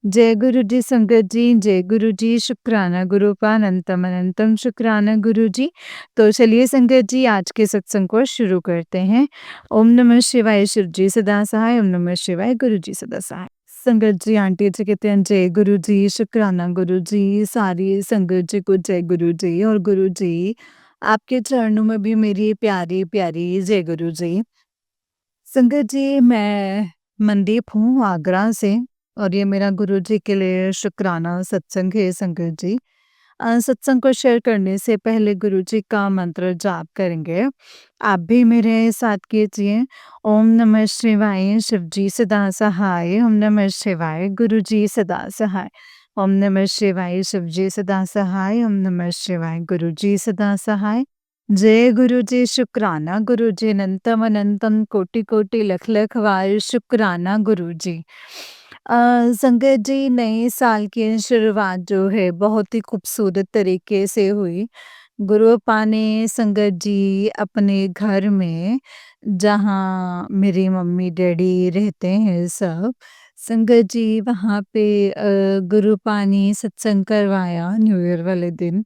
जय गुरु जी संगत जी, जय गुरु जी, शुक्राना गुरुपानंतम अनंतम शुक्राना गुरु जी। तो चलिए संगत जी आज के सत्संग को शुरू करते हैं। ओम नमः शिवाय, शिव जी सदा सहाय, ओम नमः शिवाय, गुरु जी सदा सहाय। संगत जी आंटी जी कहते हैं जय गुरु जी, शुक्राना गुरु जी, सारी संगत जी को जय गुरु जी। और गुरु जी आपके चरणों में भी मेरी प्यारी प्यारी जय गुरु जी। संगत जी मैं मनदीप हूँ आगरा से और ये मेरा गुरु जी के लिए शुक्राना सत्संग है संगत जी। सत्संग को शेयर करने से पहले गुरु जी का मंत्र जाप करेंगे। आप भी मेरे साथ कीजिए। ओम नमः शिवाय, शिव जी सदा सहाय, ओम नमः शिवाय, गुरु जी सदा सहाय। ओम नमः शिवाय, शिव जी सदा सहाय, ओम नमः शिवाय, गुरु जी सदा सहाय। जय गुरु जी, शुक्राना गुरु जी, अनंतम अनंतम कोटि कोटि लख लख वार शुक्राना गुरु जी। संगत जी नए साल की शुरुआत जो है बहुत ही खूबसूरत तरीके से हुई। गुरुपा ने संगत जी अपने घर में जहाँ मेरी मम्मी डैडी रहते हैं सब, संगत जी वहाँ पे गुरुपा ने सत्संग करवाया न्यू ईयर वाले दिन।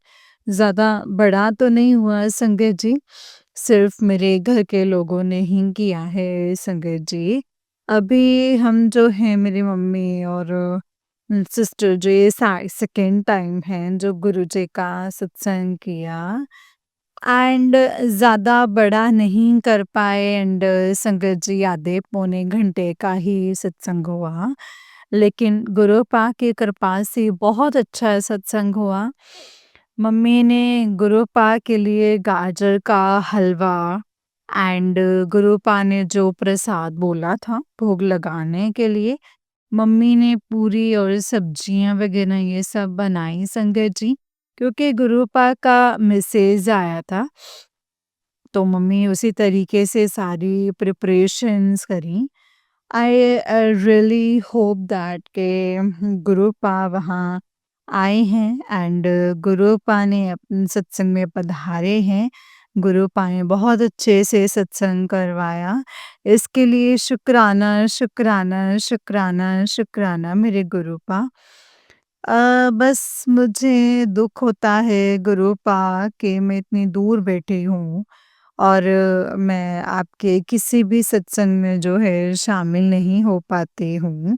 ज़्यादा बड़ा तो नहीं हुआ संगत जी, सिर्फ मेरे घर के लोगों ने ही किया है संगत जी। अभी हम जो हैं मेरी मम्मी और सिस्टर जो ये सेकंड टाइम है जो गुरु जी का सत्संग किया एंड ज़्यादा बड़ा नहीं कर पाए एंड संगत जी आधे पौने घंटे का ही सत्संग हुआ, लेकिन गुरुपा की कृपा से बहुत अच्छा सत्संग हुआ। मम्मी ने गुरुपा के लिए गाजर का हलवा एंड गुरुपा ने जो प्रसाद बोला था भोग लगाने के लिए, मम्मी ने पूरी और सब्जियां वगैरह ये सब बनाई संगत जी। क्योंकि गुरुपा का मैसेज आया था तो मम्मी उसी तरीके से सारी प्रिपरेशंस करी। आई रियली होप दैट के गुरुपा वहाँ आए हैं एंड गुरुपा ने अपने सत्संग में पधारे हैं। गुरुपा ने बहुत अच्छे से सत्संग करवाया, इसके लिए शुक्राना शुक्राना शुक्राना शुक्राना मेरे गुरुपा। बस मुझे दुख होता है गुरुपा कि मैं इतनी दूर बैठी हूँ और मैं आपके किसी भी सत्संग में जो है शामिल नहीं हो पाती हूँ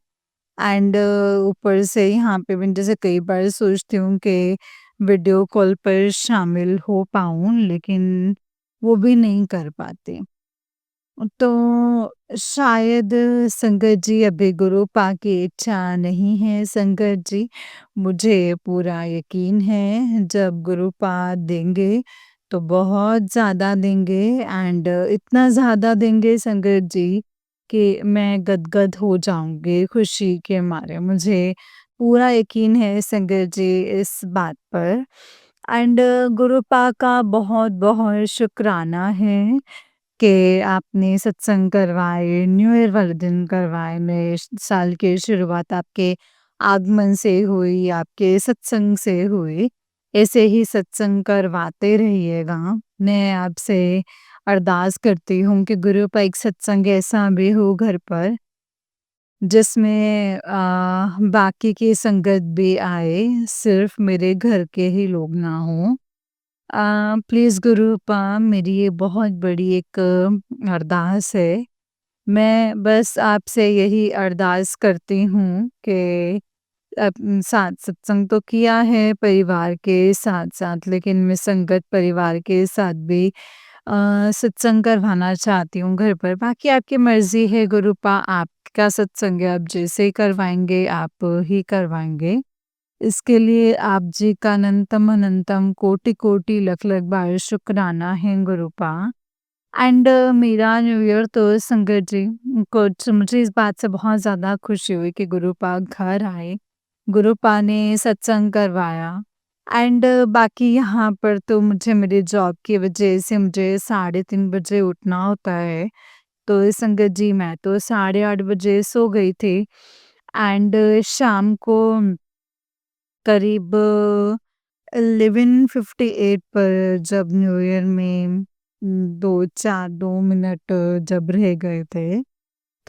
एंड ऊपर से यहाँ पे मैं जैसे कई बार सोचती हूँ कि वीडियो कॉल पर शामिल हो पाऊँ, लेकिन वो भी नहीं कर पाती। तो शायद संगत जी अभी गुरुपा की इच्छा नहीं है संगत जी। मुझे पूरा यकीन है जब गुरुपा देंगे तो बहुत ज़्यादा देंगे एंड इतना ज़्यादा देंगे संगत जी कि मैं गदगद हो जाऊँगी खुशी के मारे। मुझे पूरा यकीन है संगत जी इस बात पर एंड गुरुपा का बहुत-बहुत शुक्राना है कि आपने सत्संग करवाए, न्यू ईयर वाले दिन करवाए, नए साल की शुरुआत आपके आगमन से हुई, आपके सत्संग से हुई। ऐसे ही सत्संग करवाते रहिएगा। मैं आपसे अरदास करती हूँ कि गुरु का एक सत्संग ऐसा भी हो घर पर जिसमें बाकी की संगत भी आए, सिर्फ मेरे घर के ही लोग ना हों। प्लीज़ गुरुपा मेरी ये बहुत बड़ी एक अरदास है। मैं बस आपसे यही अरदास करती हूँ कि साथ सत्संग तो किया है परिवार के साथ-साथ, लेकिन मैं संगत परिवार के साथ भी सत्संग करवाना चाहती हूँ घर पर। बाकी आपकी मर्ज़ी है गुरुपा, आपका सत्संग है, आप जैसे करवाएँगे आप ही करवाएँगे। इसके लिए आप जी का अनंतम अनंतम कोटि-कोटि लख-लख बार शुक्राना है गुरुपा। एंड मेरा न्यू ईयर तो संगत जी कुछ मुझे इस बात से बहुत ज़्यादा खुशी हुई कि गुरुपा घर आए, गुरुपा ने सत्संग करवाया एंड बाकी यहाँ पर तो मुझे मेरे जॉब की वजह से मुझे 3:30 बजे उठना होता है। तो संगत जी मैं तो 8:30 बजे सो गई थी एंड शाम को करीब 11:58 पर जब न्यू ईयर में 2 मिनट जब रह गए थे,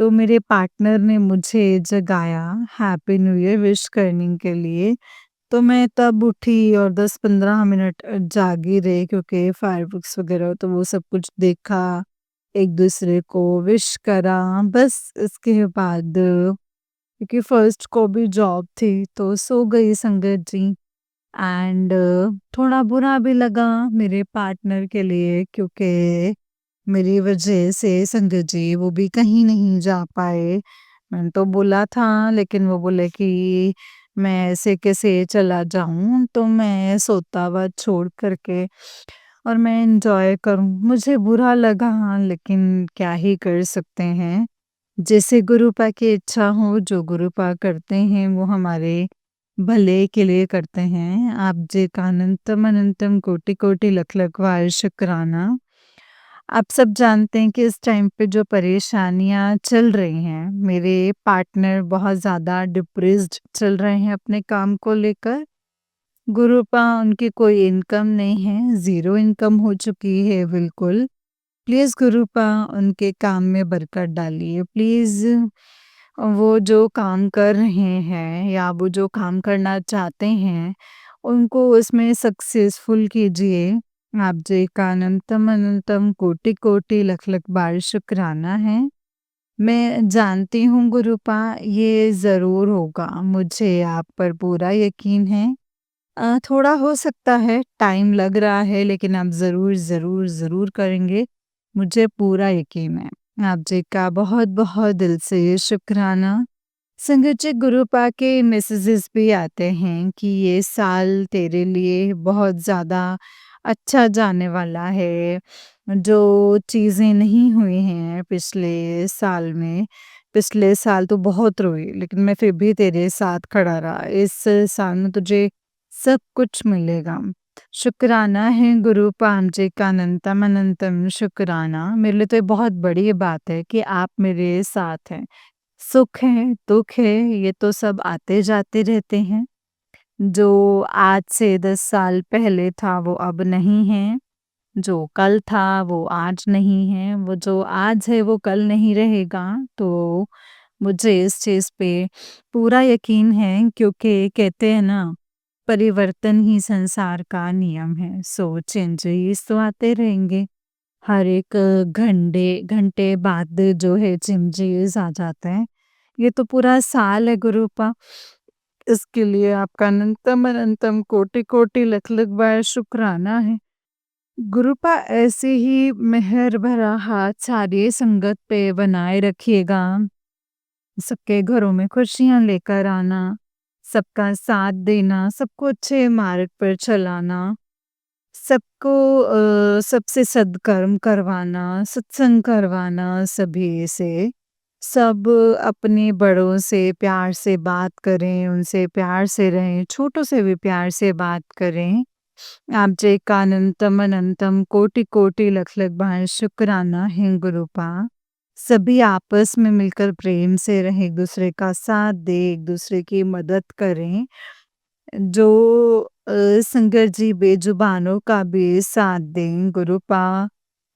तो मेरे पार्टनर ने मुझे जगाया हैप्पी न्यू ईयर विश करने के लिए। तो मैं तब उठी और 10-15 मिनट जागी रही क्योंकि फायरवर्क्स वगैरह तो वो सब कुछ देखा, एक-दूसरे को विश करा। बस इसके बाद क्योंकि फर्स्ट को भी जॉब थी तो सो गई संगत जी। एंड थोड़ा बुरा भी लगा मेरे पार्टनर के लिए क्योंकि मेरी वजह से संगत जी वो भी कहीं नहीं जा पाए। मैंने तो बोला था लेकिन वो बोले कि मैं ऐसे कैसे चला जाऊँ तो मैं सोता हुआ छोड़ कर के और मैं एन्जॉय करूँ। मुझे बुरा लगा लेकिन क्या ही कर सकते हैं। जैसे गुरुपा की इच्छा हो, जो गुरुपा करते हैं वो हमारे भले के लिए करते हैं। आप जे का अनंतम अनंतम कोटि-कोटि लख-लख बार शुक्राना। आप सब जानते हैं कि इस टाइम पे जो परेशानियाँ चल रही हैं, मेरे पार्टनर बहुत ज़्यादा डिप्रेस्ड चल रहे हैं अपने काम को लेकर। गुरुपा उनकी कोई इनकम नहीं है, ज़ीरो इनकम हो चुकी है बिल्कुल। प्लीज़ गुरुपा उनके काम में बरकत डालिए। प्लीज़ वो जो काम कर रहे हैं या वो जो काम करना चाहते हैं, उनको उसमें सक्सेसफुल कीजिए। आप जी का अनंतम अनंतम कोटि-कोटि लख-लख बार शुक्राना है। मैं जानती हूँ गुरुपा ये ज़रूर होगा, मुझे आप पर पूरा यकीन है। थोड़ा हो सकता है टाइम लग रहा है लेकिन आप ज़रूर, ज़रूर, ज़रूर करेंगे, मुझे पूरा यकीन है। आप जी का बहुत-बहुत दिल से शुक्राना। संगत जी गुरुपा के मैसेजेस भी आते हैं कि ये साल तेरे लिए बहुत ज़्यादा अच्छा जाने वाला है। जो चीज़ें नहीं हुई हैं पिछले साल में, पिछले साल तो बहुत रोई लेकिन मैं फिर भी तेरे साथ खड़ा रहा। इस साल में तुझे सब कुछ मिलेगा। शुक्राना है गुरु पामजे का अनंतम अनंतम शुक्राना। मेरे लिए तो ये बहुत बड़ी बात है कि आप मेरे साथ हैं। सुख है, दुःख है, ये तो सब आते-जाते रहते हैं। जो आज से 10 साल पहले था वो अब नहीं है। जो कल था वो आज नहीं है। वो जो आज है वो कल नहीं रहेगा। तो मुझे इस चीज़ पे पूरा यकीन है क्योंकि कहते हैं ना परिवर्तन ही संसार का नियम है। सो चेंजेस तो आते रहेंगे। हर एक घंटे बाद जो है चेंजेस आ जाते हैं। ये तो पूरा साल है गुरुपा। इसके लिए आपका अनंतम अनंतम कोटि-कोटि लख-लख बार शुक्राना है। गुरुपा ऐसे ही मेहर भरा हाथ सारी संगत पे बनाए रखिएगा। सबके घरों में खुशियाँ लेकर आना, सबका साथ देना, सबको अच्छे मार्ग पर चलाना, सबको सबसे सद्कर्म करवाना, सत्संग करवाना सभी से। सब अपने बड़ों से प्यार से बात करें, उनसे प्यार से रहें, छोटों से भी प्यार से बात करें। आप जे का अनंतम अनंतम कोटि-कोटि लख-लख बार शुक्राना है गुरुपा। सभी आपस में मिलकर प्रेम से रहें, एक-दूसरे का साथ दें, एक-दूसरे की मदद करें। जो संगत जी बेजुबानों का भी साथ दें गुरुपा।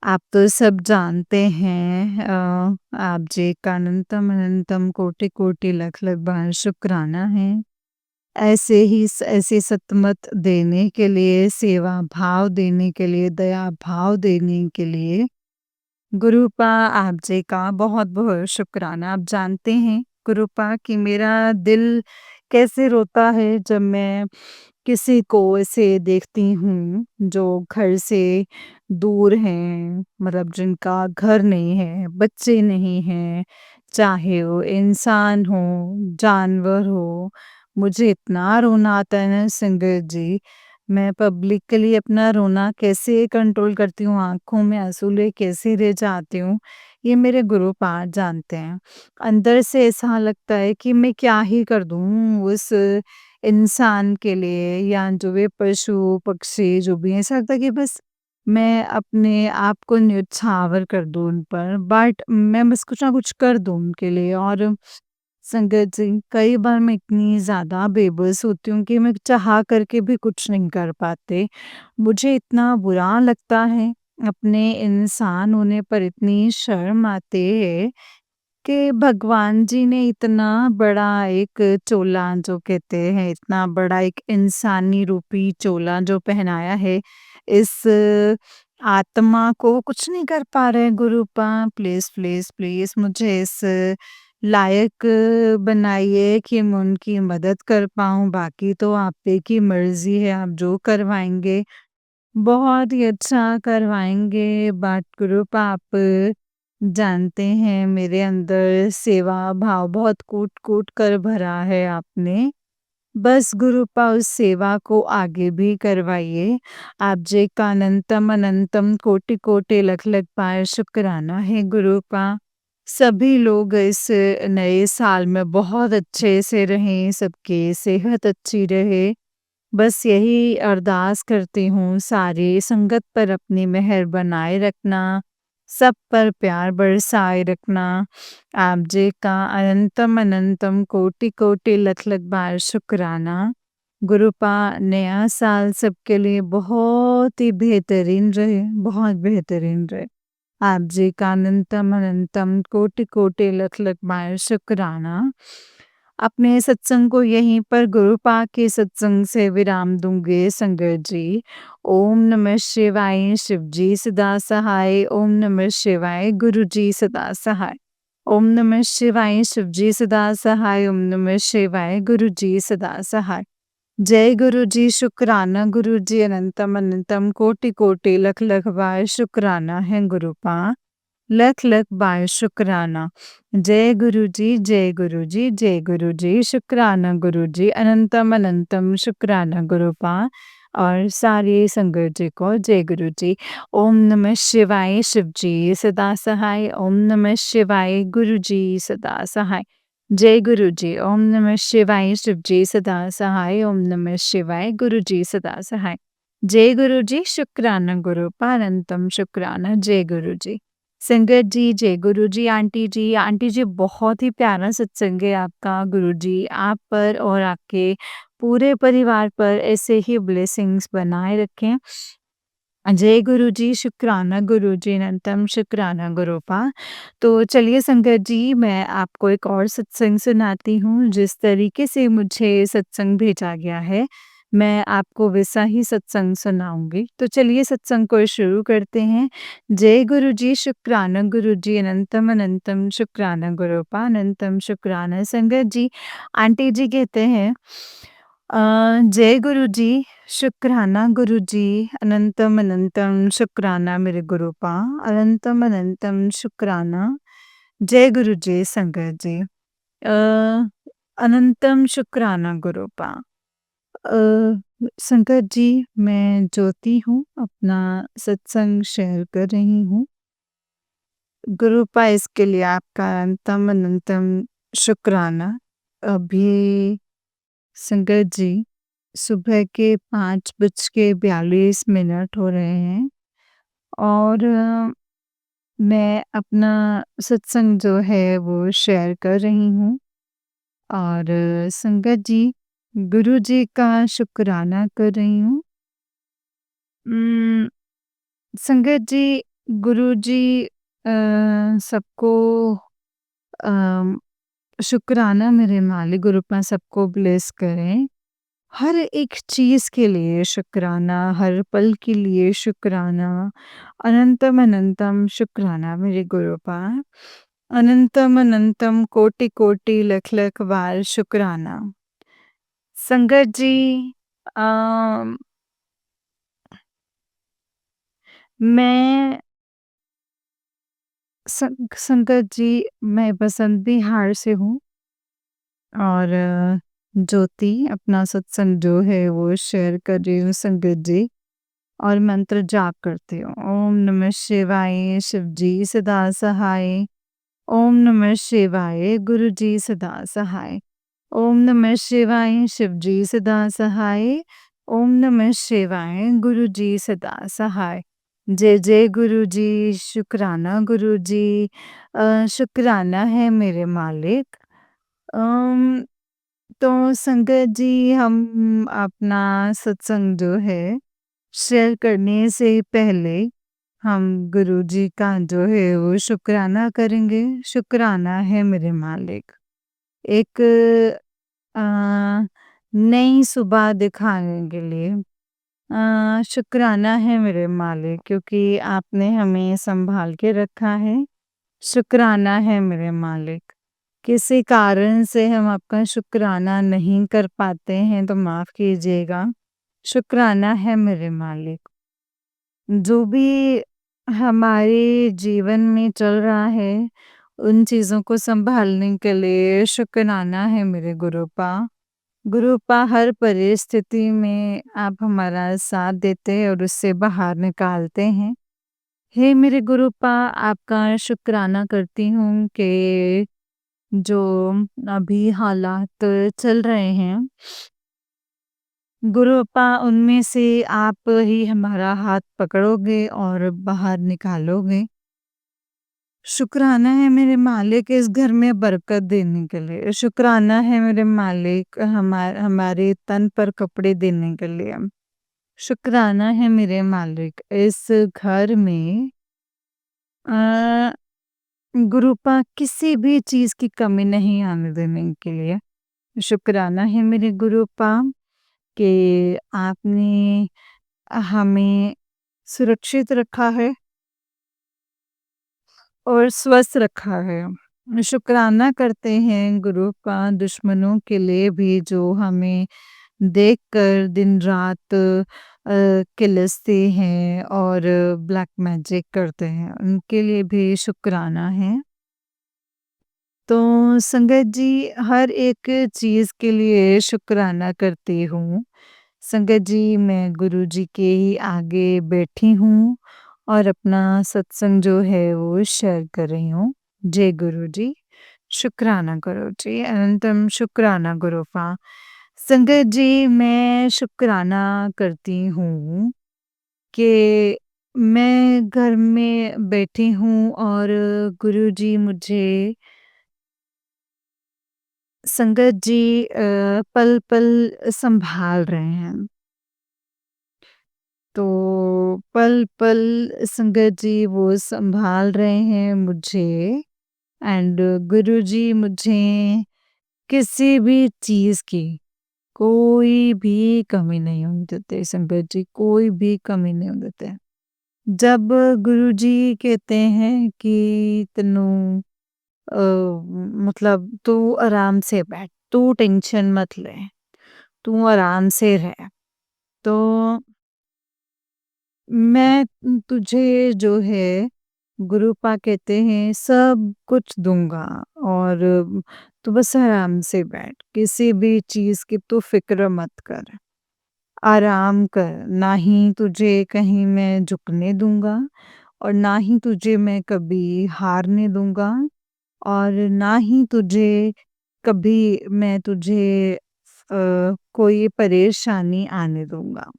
आप तो सब जानते हैं आप जी का अनंतम अनंतम कोटि-कोटि लख-लख बार शुक्राना है। ऐसे ही ऐसे सतमत देने के लिए, सेवा भाव देने के लिए, दया भाव देने के लिए गुरुपा आप जी का बहुत-बहुत शुक्राना। आप जानते हैं गुरुपा कि मेरा दिल कैसे रोता है जब मैं किसी को ऐसे देखती हूँ जो घर से दूर हैं, मतलब जिनका घर नहीं है, बच्चे नहीं हैं, चाहे वो इंसान हो, जानवर हो। मुझे इतना रोना आता है ना संगत जी, मैं पब्लिकली अपना रोना कैसे कंट्रोल करती हूँ, आँखों में आँसू ले कैसे रह जाती हूँ, ये मेरे गुरुपाद जानते हैं। अंदर से ऐसा लगता है कि मैं क्या ही कर दूँ उस इंसान के लिए या जो भी पशु-पक्षी जो भी हैं, ऐसा लगता है कि बस मैं अपने आप को न्यौछावर कर दूँ उन पर, बट मैं बस कुछ ना कुछ कर दूँ उनके लिए। और संगत जी, कई बार मैं इतनी ज़्यादा बेबस होती हूँ कि मैं चाह करके भी कुछ नहीं कर पाते। मुझे इतना बुरा लगता है, अपने इंसान होने पर इतनी शर्म आती है कि भगवान जी ने इतना बड़ा एक चोला जो कहते हैं, इतना बड़ा एक इंसानी रूपी चोला जो पहनाया है, इस आत्मा को कुछ नहीं कर पा रहे गुरुपा। प्लीज़, प्लीज़, प्लीज़ मुझे इस लायक बनाइए कि मैं उनकी मदद कर पाऊँ, बाकी तो आप ही की मर्ज़ी है, आप जो करवाएँगे, बहुत ही अच्छा करवाएँगे। बट गुरुपा आप जानते हैं मेरे अंदर सेवा भाव बहुत कूट-कूट कर भरा है आपने। बस गुरुपा उस सेवा को आगे भी करवाइए। आप जे का अनंतम अनंतम कोटि-कोटि लख-लख बार शुक्राना है गुरुपा। सभी लोग इस नए साल में बहुत अच्छे से रहें, सबकी सेहत अच्छी रहे। बस यही अरदास करती हूँ, सारी संगत पर अपनी मेहर बनाए रखना, सब पर प्यार बरसाए रखना। आप जी का अनंतम अनंतम कोटि-कोटि लख-लख बार शुक्राना। गुरुपा नया साल सबके लिए बहुत ही बेहतरीन रहे, बहुत बेहतरीन रहे। आप जी का अनंतम अनंतम कोटि-कोटि लख-लख बार शुक्राना। अपने सत्संग को यहीं पर गुरुपा के सत्संग से विराम दूँगी संगत जी। ओम नमः शिवाय, शिव जी सदा सहाय। ओम नमः शिवाय, गुरु जी सदा सहाय। ओम नमः शिवाय, शिव जी सदा सहाय। ओम नमः शिवाय, गुरु जी सदा सहाय। जय गुरु जी, शुक्राना गुरु जी, अनंतम अनंतम कोटि-कोटि लख-लख बार शुक्राना है गुरुपा। लख-लख बार शुक्राना। जय गुरु जी, जय गुरु जी, जय गुरु जी, शुक्राना गुरु जी, अनंतम अनंतम शुक्राना गुरुपा। और सारी संगत जी को जय गुरु जी। ओम नमः शिवाय, शिव जी सदा सहाय। ओम नमः शिवाय, गुरु जी सदा सहाय। जय गुरु जी। ओम नमः शिवाय, शिव जी सदा सहाय। ओम नमः शिवाय, गुरु जी सदा सहाय। जय गुरु जी, शुक्राना गुरुपा, अनंतम शुक्राना। जय गुरु जी। संगत जी, जय गुरु जी, आंटी जी बहुत ही प्यारा सत्संग है आपका। गुरु जी आप पर और आपके पूरे परिवार पर ऐसे ही ब्लेसिंग्स बनाए रखें। जय गुरु जी, शुक्राना गुरु जी, अनंतम शुक्राना गुरुपा। तो चलिए संगत जी, मैं आपको एक और सत्संग सुनाती हूँ। जिस तरीके से मुझे सत्संग भेजा गया है, मैं आपको वैसा ही सत्संग सुनाऊँगी। तो चलिए सत्संग को शुरू करते हैं। जय गुरु जी, शुक्राना गुरु जी, अनंतम अनंतम शुक्राना गुरुपा, अनंतम शुक्राना। संगत जी, आंटी जी कहते हैं अ, जय गुरु जी, शुक्राना गुरु जी, अनंतम अनंतम शुक्राना मेरे गुरुपा, अनंतम अनंतम शुक्राना। जय गुरु जी संगत जी। अनंतम शुक्राना गुरुपा। संगत जी, मैं ज्योति हूँ, अपना सत्संग शेयर कर रही हूँ। गुरुपा इसके लिए आपका अनंतम अनंतम शुक्राना। अभी संगत जी, सुबह के 5:42 हो रहे हैं और मैं अपना सत्संग जो है वो शेयर कर रही हूँ और संगत जी, गुरु जी का शुक्राना कर रही हूँ। उम, संगत जी, गुरु जी सबको अ, शुक्राना मेरे मालिक गुरुपा सबको ब्लेस करें। हर एक चीज़ के लिए शुक्राना, हर पल के लिए शुक्राना, अनंतम अनंतम शुक्राना मेरे गुरुपा। अनंतम अनंतम कोटि-कोटि लख-लख बार शुक्राना। संगत जी, अ, मैं संगत जी, मैं बसंत बिहार से हूँ और ज्योति अपना सत्संग जो है वो शेयर कर रही हूँ संगत जी। और मंत्र जाप करती हूँ। ओम नमः शिवाय, शिव जी सदा सहाय। ओम नमः शिवाय, गुरु जी सदा सहाय। ओम नमः शिवाय, शिव जी सदा सहाय। ओम नमः शिवाय, गुरु जी सदा सहाय। जय जय गुरु जी, शुक्राना गुरु जी। शुक्राना है मेरे मालिक। अम, तो संगत जी, हम अपना सत्संग जो है शेयर करने से पहले हम गुरुजी का जो है वो शुक्राना करेंगे। शुक्राना है मेरे मालिक। एक अ, नई सुबह दिखाने के लिए शुक्राना है मेरे मालिक क्योंकि आपने हमें सँभाल के रखा है। शुक्राना है मेरे मालिक। किसी कारण से हम आपका शुक्राना नहीं कर पाते हैं तो माफ़ कीजिएगा। शुक्राना है मेरे मालिक। जो भी हमारे जीवन में चल रहा है, उन चीज़ों को सँभालने के लिए शुक्राना है मेरे गुरूपा। गुरूपा हर परिस्थिति में आप हमारा साथ देते हैं और उससे बाहर निकालते हैं। हे मेरे गुरूपा आपका शुक्राना करती हूँ कि जो अभी हालात चल रहे हैं गुरूपा उनमें से आप ही हमारा हाथ पकड़ोगे और बाहर निकालोगे। शुक्राना है मेरे मालिक इस घर में बरकत देने के लिए। शुक्राना है मेरे मालिक हमारे तन पर कपड़े देने के लिए। शुक्राना है मेरे मालिक इस घर में अ, गुरूपा किसी भी चीज़ की कमी नहीं आने देने के लिए। शुक्राना है मेरे गुरूपा कि आपने हमें सुरक्षित रखा है और स्वस्थ रखा है। शुक्राना करते हैं गुरु का दुश्मनों के लिए भी जो हमें देखकर दिन-रात किलसते हैं और ब्लैक मैजिक करते हैं, उनके लिए भी शुक्राना है। तो संगत जी हर एक चीज़ के लिए शुक्राना करती हूँ। संगत जी मैं गुरुजी के ही आगे बैठी हूँ और अपना सत्संग जो है वो शेयर कर रही हूँ। जय गुरु जी, शुक्राना गुरु जी, अनंतम शुक्राना गुरुपा। संगत जी मैं शुक्राना करती हूँ कि मैं घर में बैठी हूँ और गुरुजी मुझे संगत जी पल-पल सँभाल रहे हैं। तो पल-पल संगत जी वो सँभाल रहे हैं मुझे एंड गुरुजी मुझे किसी भी चीज़ की कोई भी कमी नहीं होने देते संगत जी, कोई भी कमी नहीं होने देते। जब गुरुजी कहते हैं कि तन्नू अ, मतलब तू आराम से बैठ, तू टेंशन मत ले, तू आराम से रह। तो मैं तुझे जो है गुरुपा कहते हैं सब कुछ दूँगा और तू बस आराम से बैठ, किसी भी चीज़ की तू फ़िक्र मत कर, आराम कर, ना ही तुझे कहीं मैं झुकने दूँगा और ना ही तुझे मैं कभी हारने दूँगा और ना ही तुझे कभी मैं तुझे कोई परेशानी आने दूँगा।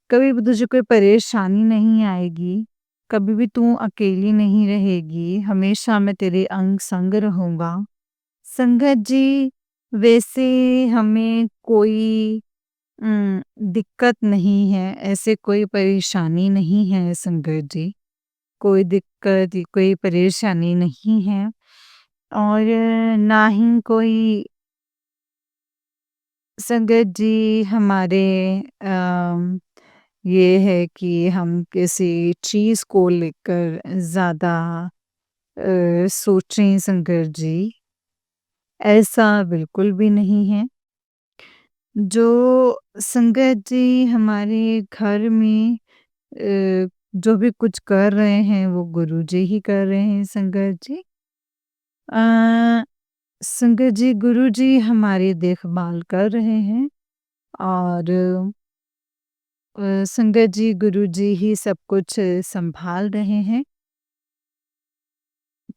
कभी भी तुझे कोई परेशानी नहीं आएगी, कभी भी तू अकेली नहीं रहेगी, हमेशा मैं तेरे अंग-संग रहूँगा। संगत जी, वैसे हमें कोई दिक्कत नहीं है, ऐसे कोई परेशानी नहीं है संगत जी, कोई दिक्कत, कोई परेशानी नहीं है और ना ही कोई संगत जी हमारे अम, ये है कि हम किसी चीज़ को लेकर ज़्यादा सोचें संगत जी, ऐसा बिल्कुल भी नहीं है। जो संगत जी हमारे घर में जो भी कुछ कर रहे हैं वो गुरुजी ही कर रहे हैं संगत जी। अ, संगत जी गुरुजी हमारी देखभाल कर रहे हैं और संगत जी गुरुजी ही सब कुछ सँभाल रहे हैं।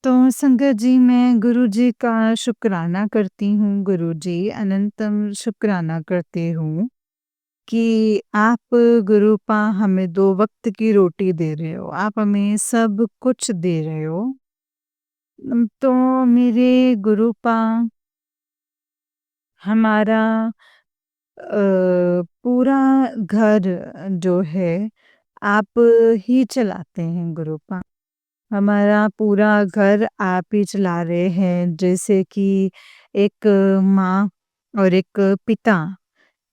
तो संगत जी मैं गुरुजी का शुक्राना करती हूँ, गुरुजी अनंतम शुक्राना करती हूँ कि आप गुरुपा हमें 2 वक़्त की रोटी दे रहे हो, आप हमें सब कुछ दे रहे हो। तो मेरे गुरुपा हमारा पूरा घर जो है आप ही चलाते हैं गुरुपा। हमारा पूरा घर आप ही चला रहे हैं, जैसे कि एक माँ और एक पिता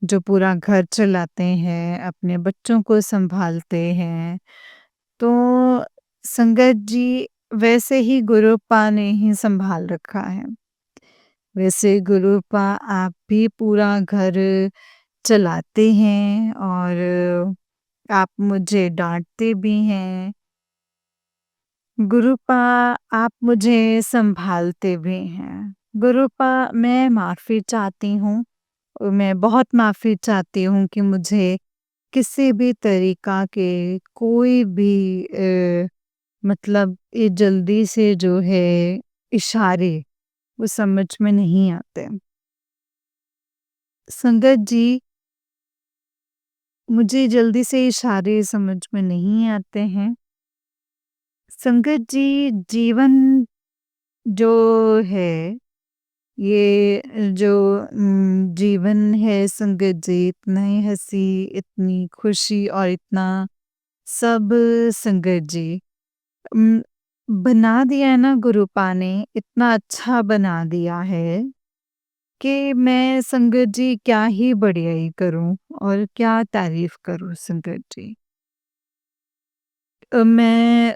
जो पूरा घर चलाते हैं, अपने बच्चों को सँभालते हैं। तो संगत जी वैसे ही गुरुपा ने ही सँभाल रखा है। वैसे गुरुपा आप भी पूरा घर चलाते हैं और आप मुझे डाँटते भी हैं। गुरुपा आप मुझे सँभालते भी हैं। गुरुपा मैं माफ़ी चाहती हूँ। मैं बहुत माफ़ी चाहती हूँ कि मुझे किसी भी तरीक़ा के कोई भी मतलब ये जल्दी से जो है इशारे वो समझ में नहीं आते। संगत जी, मुझे जल्दी से इशारे समझ में नहीं आते हैं। संगत जी, जीवन जो है, ये जो जीवन है संगत जी, इतना ही हँसी, इतनी खुशी और इतना सब संगत जी उम, बना दिया है ना गुरुपा ने, इतना अच्छा बना दिया है कि मैं संगत जी क्या ही बढ़ियाई करूँ और क्या तारीफ़ करूँ संगत जी। मैं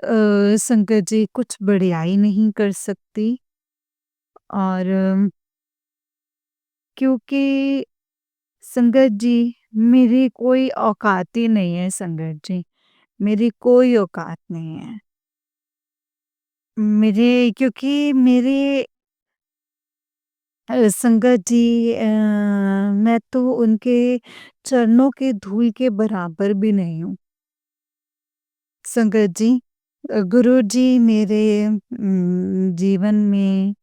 संगत जी कुछ बढ़ियाई नहीं कर सकती और क्योंकि संगत जी मेरी कोई औकात ही नहीं है संगत जी, मेरी कोई औकात नहीं है। मेरे क्योंकि मेरे संगत जी मैं तो उनके चरणों के धूल के बराबर भी नहीं हूँ। संगत जी गुरुजी मेरे जीवन में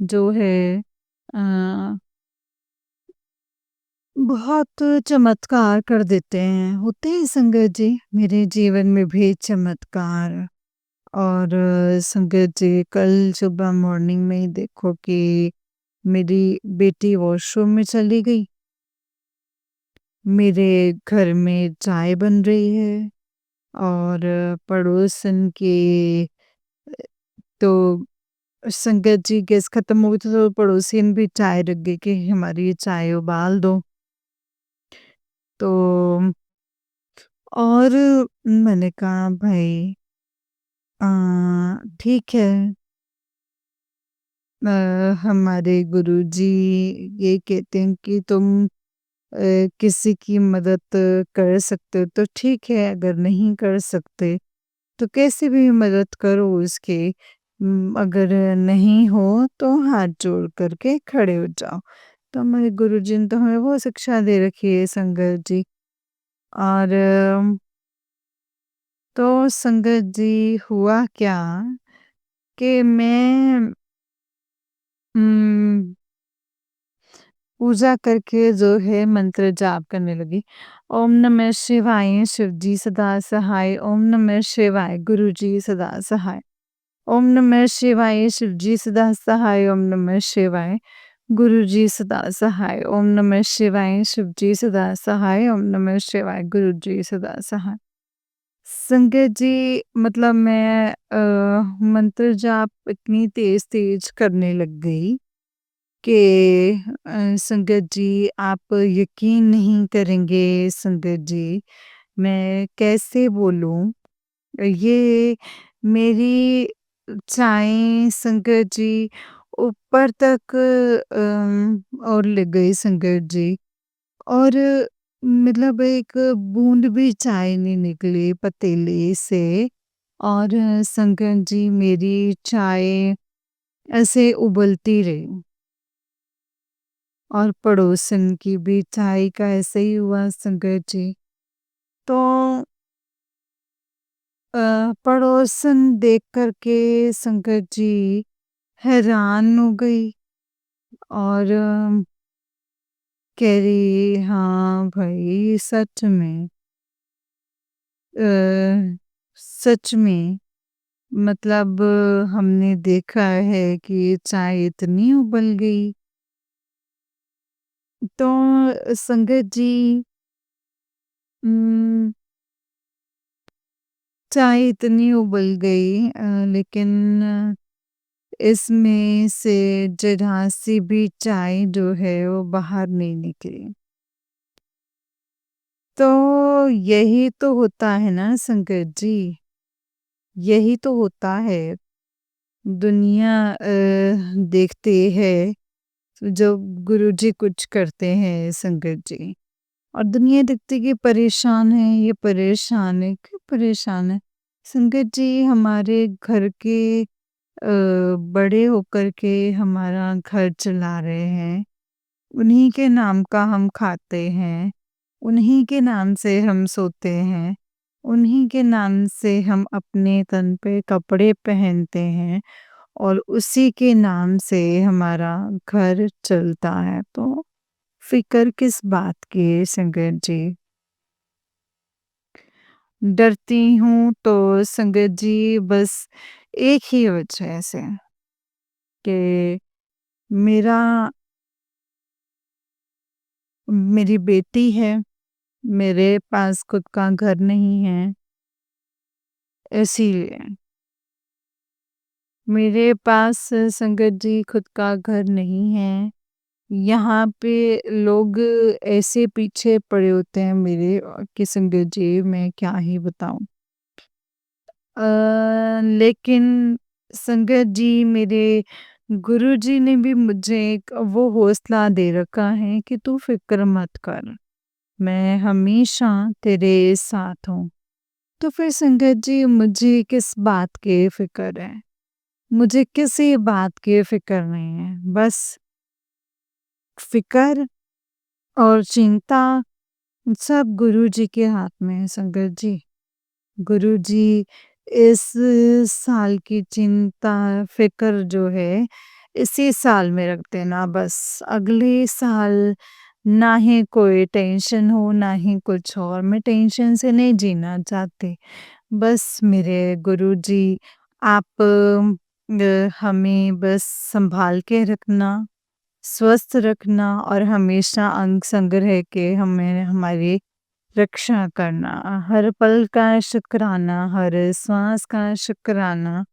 जो है अ, बहुत चमत्कार कर देते हैं। होते हैं संगत जी मेरे जीवन में भी चमत्कार और संगत जी कल सुबह मॉर्निंग में ही देखो कि मेरी बेटी वॉशरूम में चली गई। मेरे घर में चाय बन रही है और पड़ोसन के तो संगत जी गैस खत्म हो गई तो पड़ोसिन भी चाय रख गई कि हमारी ये चाय उबाल दो। तो और मैंने कहा भाई ठीक है। हमारे गुरुजी ये कहते हैं कि तुम किसी की मदद कर सकते हो तो ठीक है, अगर नहीं कर सकते तो कैसे भी मदद करो उसकी। अगर नहीं हो तो हाथ जोड़ करके खड़े हो जाओ। तो हमारे गुरुजी ने तो हमें वो शिक्षा दे रखी है संगत जी। और तो संगत जी हुआ क्या कि मैं उम, पूजा करके जो है मंत्र जाप करने लगी। ओम नमः शिवाय शिव जी सदा सहाय, ओम नमः शिवाय गुरु जी सदा सहाय। ओम नमः शिवाय शिव जी सदा सहाय, ओम नमः शिवाय गुरु जी सदा सहाय, ओम नमः शिवाय शिव जी सदा सहाय, ओम नमः शिवाय गुरु जी सदा सहाय। संगत जी मतलब मैं मंत्र जाप इतनी तेज-तेज करने लग गई कि संगत जी आप यकीन नहीं करेंगे संगत जी, मैं कैसे बोलूँ? ये मेरी चाय संगत जी ऊपर तक और ले गई संगत जी और मतलब एक बूँद भी चाय नहीं निकली पतीली से और संगत जी मेरी चाय ऐसे उबलती रही। और पड़ोसन की भी चाय का ऐसे ही हुआ संगत जी। तो पड़ोसन देख कर के संगत जी हैरान हो गई और कह रही हाँ भाई सच में मतलब हमने देखा है कि चाय इतनी उबल गई। तो संगत जी चाय इतनी उबल गई लेकिन इसमें से ज़रा-सी भी चाय जो है वो बाहर नहीं निकली। तो यही तो होता है ना संगत जी, यही तो होता है। दुनिया देखते हैं जब गुरुजी कुछ करते हैं संगत जी और दुनिया देखती है कि परेशान है, ये परेशान है, क्यों परेशान है? संगत जी हमारे घर के बड़े होकर के हमारा घर चला रहे हैं। उन्हीं के नाम का हम खाते हैं, उन्हीं के नाम से हम सोते हैं, उन्हीं के नाम से हम अपने तन पे कपड़े पहनते हैं और उसी के नाम से हमारा घर चलता है। तो फ़िक्र किस बात की है संगत जी? डरती हूँ तो संगत जी बस एक ही वजह से कि मेरा मेरी बेटी है, मेरे पास खुद का घर नहीं है, इसीलिए। मेरे पास संगत जी खुद का घर नहीं है। यहाँ पे लोग ऐसे पीछे पड़े होते हैं मेरे कि संगत जी मैं क्या ही बताऊँ। लेकिन संगत जी मेरे गुरुजी ने भी मुझे एक वो हौसला दे रखा है कि तू फ़िक्र मत कर, मैं हमेशा तेरे साथ हूँ। तो फिर संगत जी मुझे किस बात की फ़िक्र है? मुझे किसी बात की फ़िक्र नहीं है। बस फ़िक्र और चिंता सब गुरुजी के हाथ में है संगत जी। गुरुजी इस साल की चिंता, फ़िक्र जो है इसी साल में रख देना बस। अगले साल ना ही कोई टेंशन हो, ना ही कुछ और। मैं टेंशन से नहीं जीना चाहती। बस मेरे गुरुजी आप हमें बस सँभाल के रखना, स्वस्थ रखना और हमेशा अंग संग रह के हमें हमारी रक्षा करना। हर पल का शुक्राना, हर श्वास का शुक्राना।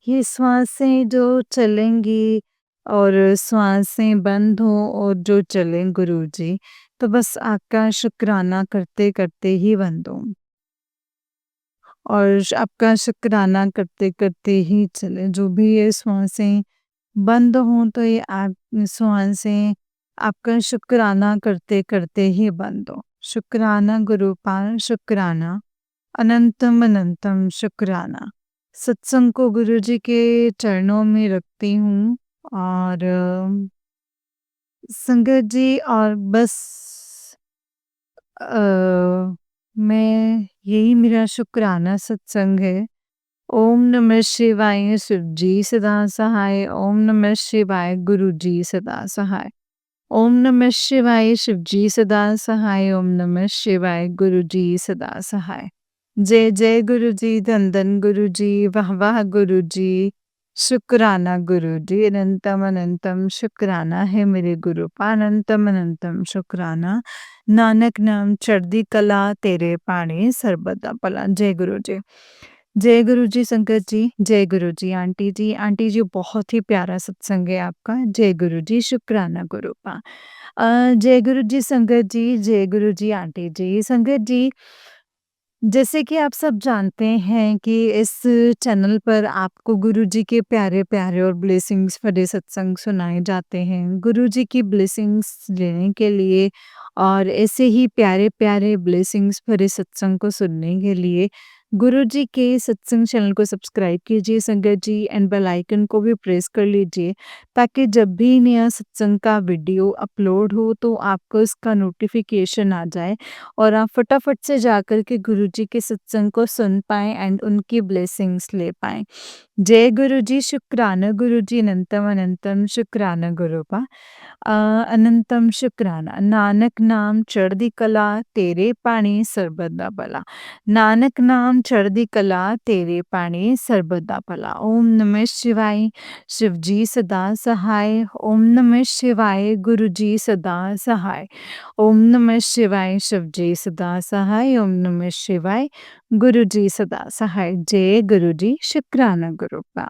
ये श्वासें जो चलेंगी और श्वासें बंद हों और जो चलें गुरुजी, तो बस आपका शुक्राना करते-करते ही बंद हों। और आपका शुक्राना करते-करते ही चलें। जो भी ये श्वासें बंद हों तो ये आप श्वासें आपका शुक्राना करते-करते ही बंद हों। शुक्राना गुरुपाल शुक्राना, अनंतम अनंतम शुक्राना। सत्संग को गुरुजी के चरणों में रखती हूँ और संगत जी और बस मैं यही मेरा शुक्राना सत्संग है। ओम नमः शिवाय शिव जी सदा सहाय, ओम नमः शिवाय गुरु जी सदा सहाय। ओम नमः शिवाय शिव जी सदा सहाय, ओम नमः शिवाय गुरु जी सदा सहाय। जय जय गुरु जी, धन धन गुरु जी, वाह वाह गुरु जी, शुक्राना गुरु जी, अनंतम अनंतम शुक्राना है मेरे गुरु का, अनंतम अनंतम शुक्राना। नानक नाम चढ़दी कला तेरे पानी सर्बदा भला। जय गुरु जी। जय गुरु जी संगत जी, जय गुरु जी आंटी जी। आंटी जी बहुत ही प्यारा सत्संग है आपका। जय गुरु जी, शुक्राना गुरु पा। जय गुरु जी संगत जी, जय गुरु जी आंटी जी। संगत जी जैसे कि आप सब जानते हैं कि इस चैनल पर आपको गुरुजी के प्यारे-प्यारे और ब्लेसिंग्स भरे सत्संग सुनाए जाते हैं। गुरुजी की ब्लेसिंग्स लेने के लिए और ऐसे ही प्यारे-प्यारे ब्लेसिंग्स भरे सत्संग को सुनने के लिए गुरुजी के सत्संग चैनल को सब्सक्राइब कीजिए संगत जी एंड बेल आइकन को भी प्रेस कर लीजिए ताकि जब भी नया सत्संग का वीडियो अपलोड हो तो आपको इसका नोटिफिकेशन आ जाए और आप फटाफट से जाकर के गुरुजी के सत्संग को सुन पाएँ एंड उनकी ब्लेसिंग्स ले पाएँ। जय गुरुजी, शुक्राना गुरुजी, अनंतम अनंतम शुक्राना गुरुपा। अनंतम शुक्राना। नानक नाम चढ़दी कला तेरे पानी सर्बदा भला। नानक नाम गुण चढ़दी कला तेरे पाणी सर्बदा भला। ओम नमः शिवाय शिव जी सदा सहाय। ओम नमः शिवाय गुरु जी सदा सहाय। ओम नमः शिवाय शिव जी सदा सहाय। ओम नमः शिवाय गुरु जी सदा सहाय। जय गुरु जी शुक्राना गुरु का।